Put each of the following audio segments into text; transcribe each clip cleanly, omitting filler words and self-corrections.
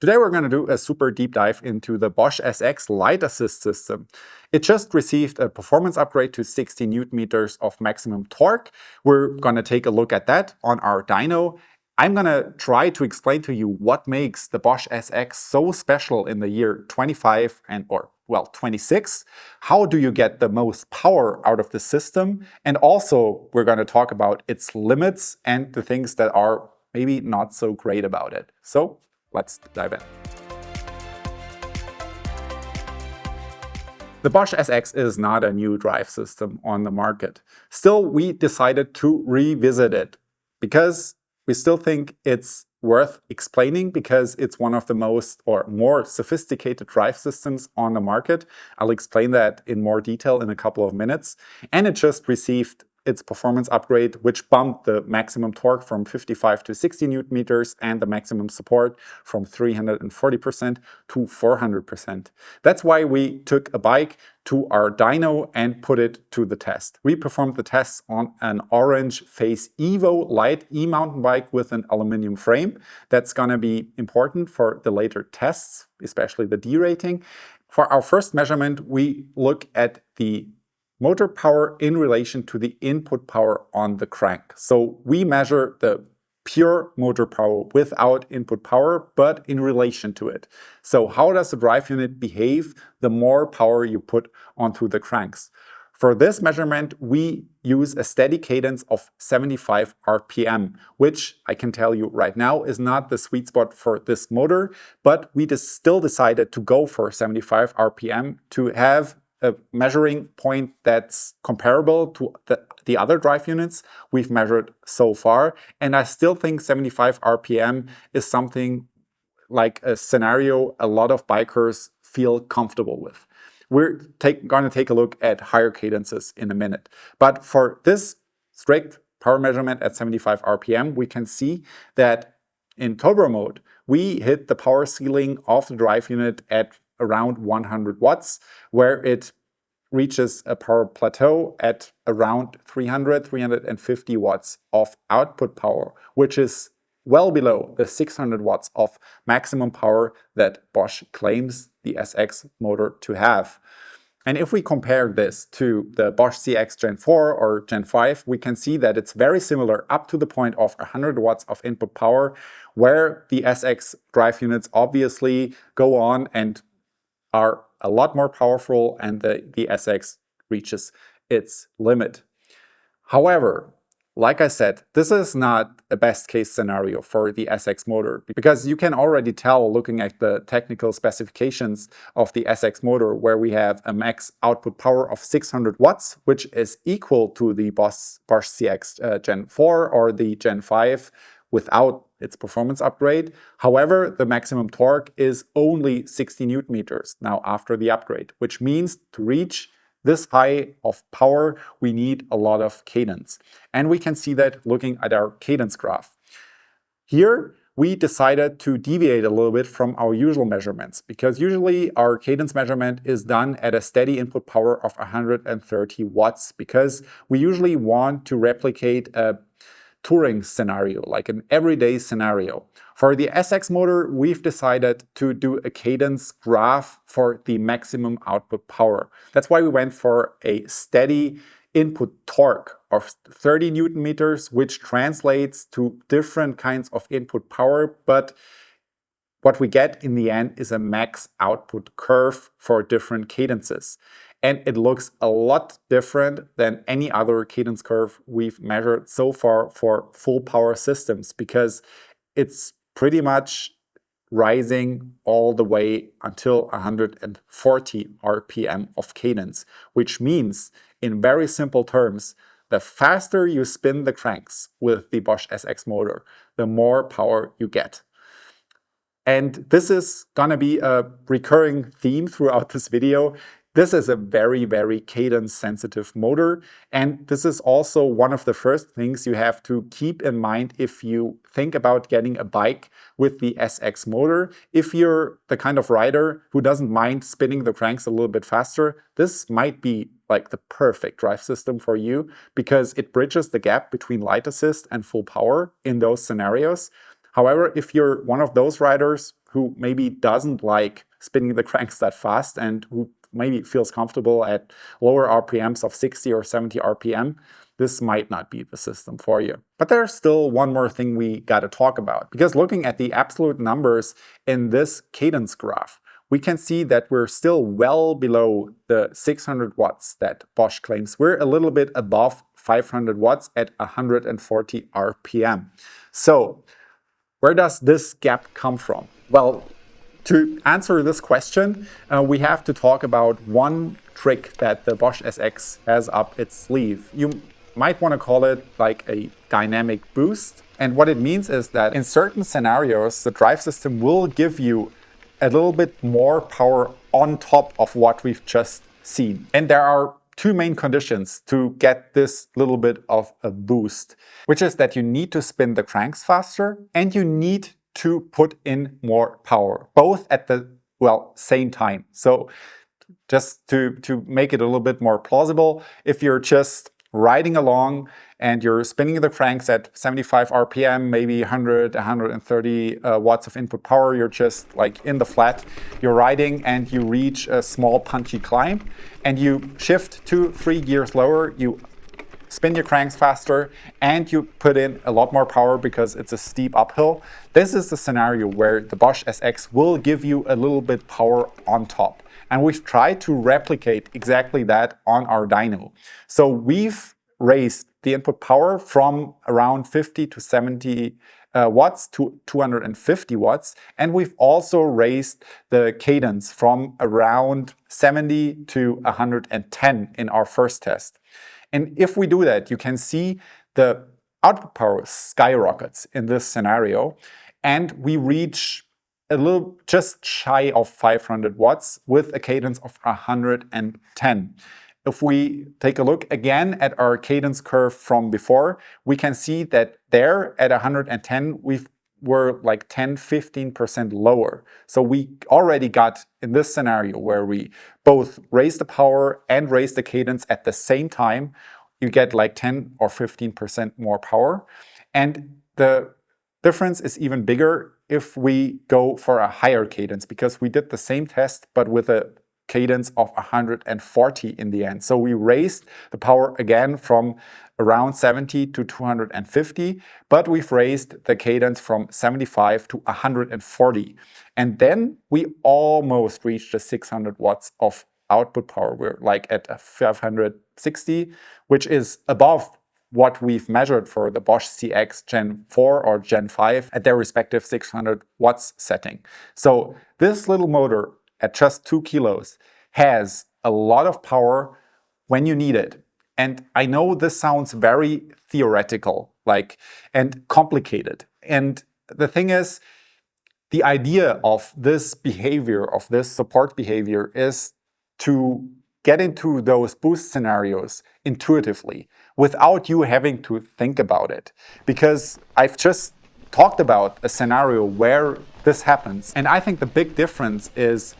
Today we're going to do a super deep dive into the Bosch SX light assist system. It just received a performance upgrade to 60 Newton meters of maximum torque. We're going to take a look at that on our dyno. I'm going to try to explain to you what makes the Bosch SX so special in the year 25 or 26. How do you get the most power out of the system? And also we're going to talk about its limits and the things that are maybe not so great about it. So let's dive in. The Bosch SX is not a new drive system on the market. Still, we decided to revisit it because we still think it's worth explaining because it's one of the most or more sophisticated drive systems on the market. I'll explain that in more detail in a couple of minutes. And it just received its performance upgrade, which bumped the maximum torque from 55 to 60 Newton meters and the maximum support from 340% to 400%. That's why we took a bike to our dyno and put it to the test. We performed the tests on an orange Phase Evo light e-mountain bike with an aluminum frame. That's going to be important for the later tests, especially the derating. For our first measurement, we look at the motor power in relation to the input power on the crank. So we measure the pure motor power without input power, but in relation to it. So how does the drive unit behave the more power you put onto the cranks? For this measurement, we use a steady cadence of 75 RPM, which I can tell you right now is not the sweet spot for this motor, but we still decided to go for 75 RPM to have a measuring point that's comparable to the other drive units we've measured so far. And I still think 75 RPM is something like a scenario a lot of bikers feel comfortable with. We're going to take a look at higher cadences in a minute. But for this strict power measurement at 75 RPM, we can see that in turbo mode, we hit the power ceiling of the drive unit at around 100 watts, where it reaches a power plateau at around 350 watts of output power, which is well below the 600 watts of maximum power that Bosch claims the SX motor to have. And if we compare this to the Bosch CX Gen 4 or Gen 5, we can see that it's very similar up to the point of 100 watts of input power, where the SX drive units obviously go on and are a lot more powerful, and the SX reaches its limit. However, like I said, this is not a best case scenario for the SX motor, because you can already tell looking at the technical specifications of the SX motor, where we have a max output power of 600 watts, which is equal to the Bosch CX Gen 4 or the Gen 5 without its performance upgrade. However, the maximum torque is only 60 Newton meters now after the upgrade, which means to reach this high of power, we need a lot of cadence. And we can see that looking at our cadence graph. Here, we decided to deviate a little bit from our usual measurements, because usually our cadence measurement is done at a steady input power of 130 watts, because we usually want to replicate a touring scenario, like an everyday scenario. For the SX motor, we've decided to do a cadence graph for the maximum output power. That's why we went for a steady input torque of 30 Newton meters, which translates to different kinds of input power, but what we get in the end is a max output curve for different cadences. And it looks a lot different than any other cadence curve we've measured so far for full power systems, because it's pretty much rising all the way until 140 RPM of cadence, which means, in very simple terms, the faster you spin the cranks with the Bosch SX motor, the more power you get. And this is going to be a recurring theme throughout this video. This is a very, very cadence sensitive motor, and this is also one of the first things you have to keep in mind if you think about getting a bike with the SX motor. If you're the kind of rider who doesn't mind spinning the cranks a little bit faster, this might be like the perfect drive system for you, because it bridges the gap between light assist and full power in those scenarios. However, if you're one of those riders who maybe doesn't like spinning the cranks that fast and who maybe feels comfortable at lower RPMs of 60 or 70 RPM, this might not be the system for you. But there's still one more thing we got to talk about, because looking at the absolute numbers in this cadence graph, we can see that we're still well below the 600 watts that Bosch claims. We're a little bit above 500 watts at 140 RPM. So where does this gap come from? Well, to answer this question, we have to talk about one trick that the Bosch SX has up its sleeve. You might want to call it like a dynamic boost. And what it means is that in certain scenarios, the drive system will give you a little bit more power on top of what we've just seen. And there are two main conditions to get this little bit of a boost, which is that you need to spin the cranks faster and you need to put in more power, both at the, same time. So just to make it a little bit more plausible, if you're just riding along and you're spinning the cranks at 75 RPM, maybe 100, 130 watts of input power, you're just like in the flat, you're riding and you reach a small punchy climb and you shift 2-3 gears lower, you spin your cranks faster and you put in a lot more power because it's a steep uphill. This is the scenario where the Bosch SX will give you a little bit power on top. And we've tried to replicate exactly that on our dyno. So we've raised the input power from around 50 to 70 watts to 250 watts. And we've also raised the cadence from around 70 to 110 in our first test. And if we do that, you can see the output power skyrockets in this scenario. And we reach a little just shy of 500 watts with a cadence of 110. If we take a look again at our cadence curve from before, we can see that there at 110, we were like 10-15% lower. So we already got in this scenario where we both raise the power and raise the cadence at the same time, you get like 10 or 15% more power. And the difference is even bigger if we go for a higher cadence, because we did the same test but with a cadence of 140 in the end. So we raised the power again from around 70 to 250, but we've raised the cadence from 75 to 140. And then we almost reached the 600 watts of output power. We're like at 560, which is above what we've measured for the Bosch CX Gen 4 or Gen 5 at their respective 600 watts setting. So this little motor at just 2 kilos has a lot of power when you need it. And I know this sounds very theoretical, and complicated. And the thing is, the idea of this behavior, of this support behavior, is to get into those boost scenarios intuitively without you having to think about it. Because I've just talked about a scenario where this happens. And I think the big difference is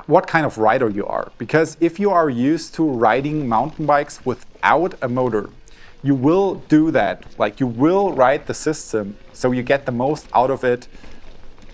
what kind of rider you are. Because if you are used to riding mountain bikes without a motor, you will do that. You will ride the system so you get the most out of it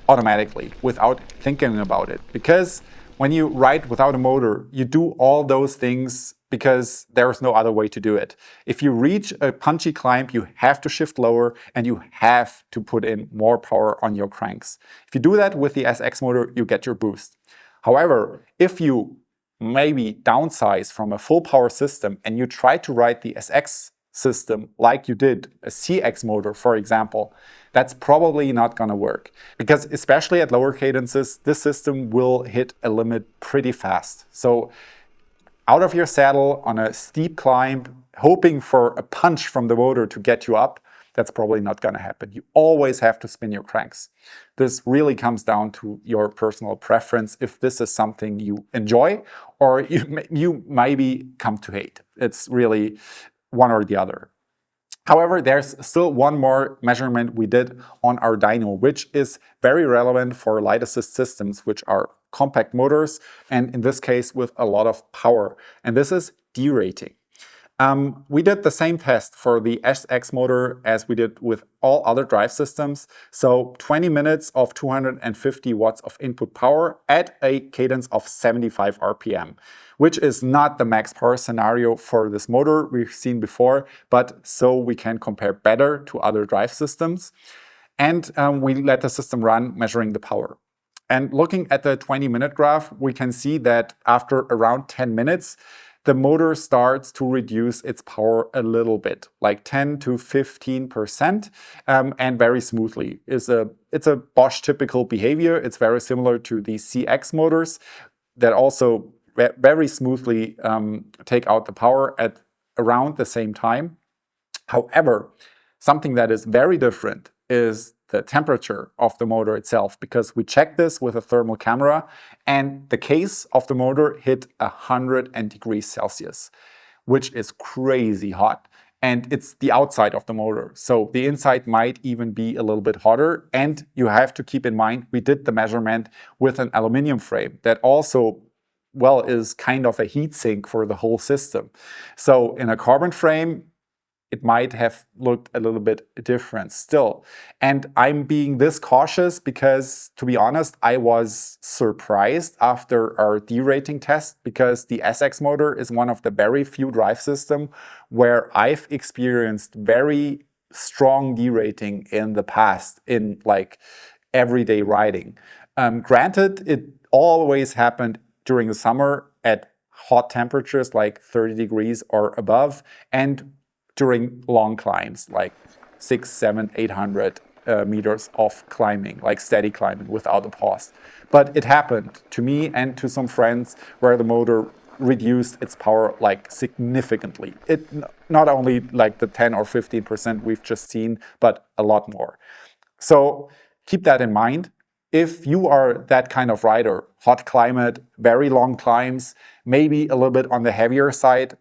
automatically without thinking about it. Because when you ride without a motor, you do all those things because there's no other way to do it. If you reach a punchy climb, you have to shift lower and you have to put in more power on your cranks. If you do that with the SX motor, you get your boost. However, if you maybe downsize from a full power system and you try to ride the SX system like you did a CX motor, for example, that's probably not going to work. Because especially at lower cadences, this system will hit a limit pretty fast. So out of your saddle on a steep climb, hoping for a punch from the motor to get you up, that's probably not going to happen. You always have to spin your cranks. This really comes down to your personal preference, if this is something you enjoy or you maybe come to hate. It's really one or the other. However, there's still one more measurement we did on our dyno, which is very relevant for light assist systems, which are compact motors, and in this case with a lot of power. And this is derating. We did the same test for the SX motor as we did with all other drive systems. So 20 minutes of 250 watts of input power at a cadence of 75 RPM, which is not the max power scenario for this motor we've seen before, but so we can compare better to other drive systems. And we let the system run measuring the power. And looking at the 20-minute graph, we can see that after around 10 minutes, the motor starts to reduce its power a little bit, like 10 to 15%, and very smoothly. It's a Bosch typical behavior. It's very similar to the CX motors that also very smoothly take out the power at around the same time. However, something that is very different is the temperature of the motor itself, because we checked this with a thermal camera and the case of the motor hit 100 degrees Celsius, which is crazy hot. And it's the outside of the motor. So the inside might even be a little bit hotter. And you have to keep in mind, we did the measurement with an aluminum frame that also, well, is kind of a heat sink for the whole system. So in a carbon frame, it might have looked a little bit different still. And I'm being this cautious because, to be honest, I was surprised after our derating test, because the SX motor is one of the very few drive systems where I've experienced very strong derating in the past in like everyday riding. Granted, it always happened during the summer at hot temperatures like 30 degrees or above, and during long climbs, like 600, 700, 800 meters of climbing, like steady climbing without a pause. But it happened to me and to some friends where the motor reduced its power like significantly. It not only like the 10 or 15% we've just seen, but a lot more. So keep that in mind. If you are that kind of rider, hot climate, very long climbs, maybe a little bit on the heavier side,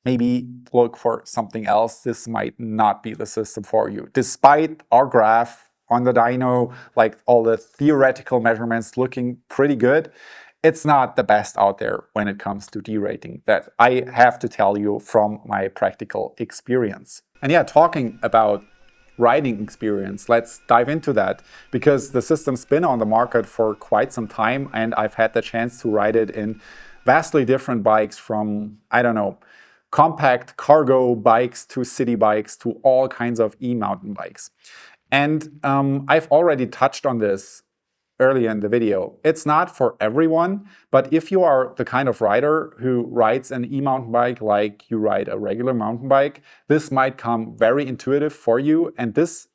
maybe look for something else. This might not be the system for you. Despite our graph on the dyno, like all the theoretical measurements looking pretty good, it's not the best out there when it comes to derating. That I have to tell you from my practical experience. And yeah, talking about riding experience, let's dive into that, because the system's been on the market for quite some time and I've had the chance to ride it in vastly different bikes, from, I don't know, compact cargo bikes to city bikes to all kinds of e-mountain bikes. And I've already touched on this earlier in the video. It's not for everyone, but if you are the kind of rider who rides an e-mountain bike like you ride a regular mountain bike, this might come very intuitive for you, and this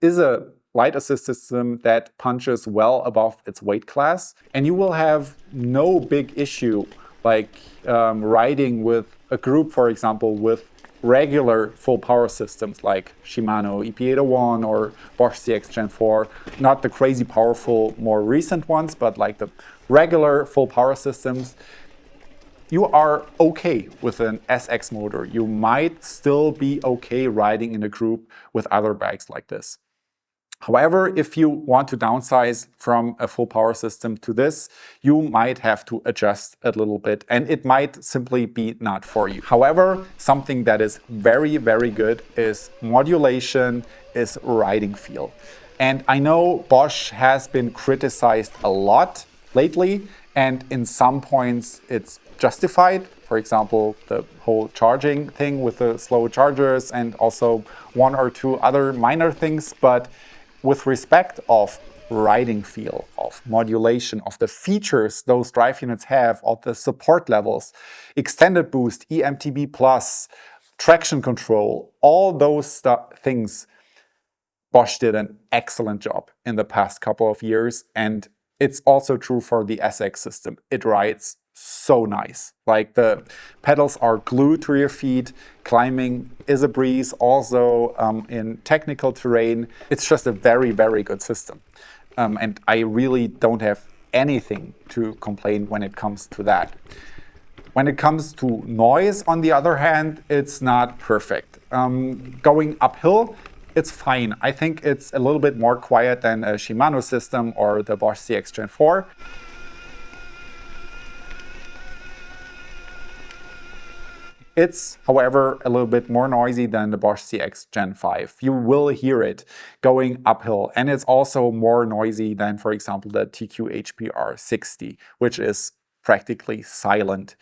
is a light assist system that punches well above its weight class, and you will have no big issue like riding with a group, for example, with regular full power systems like Shimano EP801 or Bosch CX Gen 4, not the crazy powerful, more recent ones, but like the regular full power systems. You are okay with an SX motor. You might still be okay riding in a group with other bikes like this. However, if you want to downsize from a full power system to this, you might have to adjust a little bit, and it might simply be not for you. However, something that is very, very good is modulation, is riding feel. And I know Bosch has been criticized a lot lately, and in some points it's justified. For example, the whole charging thing with the slow chargers, and also one or two other minor things. But with respect of riding feel, of modulation, of the features those drive units have, of the support levels, extended boost, EMTB+, traction control, all those things, Bosch did an excellent job in the past couple of years. And it's also true for the SX system. It rides so nice. Like the pedals are glued to your feet. Climbing is a breeze. Also in technical terrain, it's just a very, very good system. And I really don't have anything to complain when it comes to that. When it comes to noise, on the other hand, it's not perfect. Going uphill, it's fine. I think it's a little bit more quiet than a Shimano system or the Bosch CX Gen 4. It's, however, a little bit more noisy than the Bosch CX Gen 5. You will hear it going uphill, and it's also more noisy than, for example, the TQ HPR 60, which is practically silent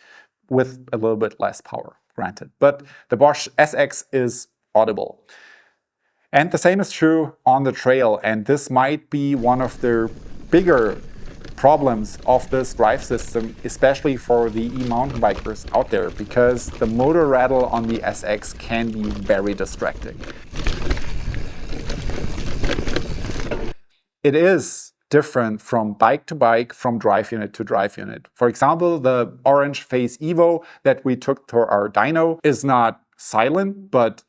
with a little bit less power, granted. But the Bosch SX is audible. And the same is true on the trail, and this might be one of the bigger problems of this drive system, especially for the e-mountain bikers out there, because the motor rattle on the SX can be very distracting. It is different from bike to bike, from drive unit to drive unit. For example, the Orange Phase Evo that we took to our dyno is not silent, but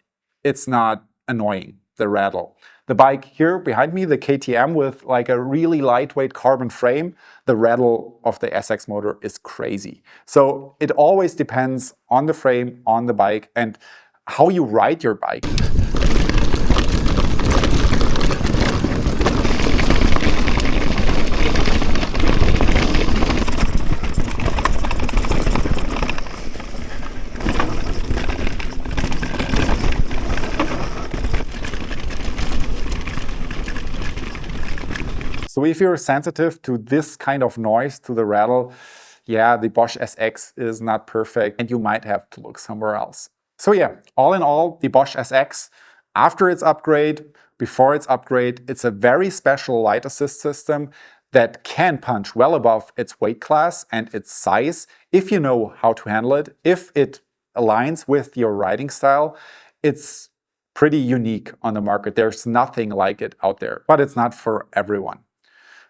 it's not annoying, the rattle. The bike here behind me, the KTM with like a really lightweight carbon frame, the rattle of the SX motor is crazy. So it always depends on the frame, on the bike, and how you ride your bike. So if you're sensitive to this kind of noise, to the rattle, yeah, the Bosch SX is not perfect and you might have to look somewhere else. So yeah, all in all, the Bosch SX, after its upgrade, before its upgrade, it's a very special light assist system that can punch well above its weight class and its size if you know how to handle it, if it aligns with your riding style. It's pretty unique on the market. There's nothing like it out there, but it's not for everyone.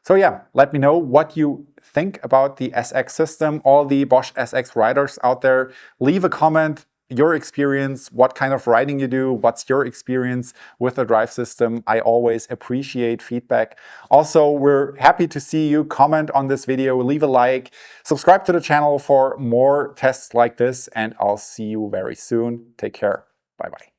So yeah, let me know what you think about the SX system. All the Bosch SX riders out there, leave a comment, your experience, what kind of riding you do, what's your experience with the drive system. I always appreciate feedback. Also, we're happy to see you comment on this video, leave a like, subscribe to the channel for more tests like this, and I'll see you very soon. Take care. Bye-bye.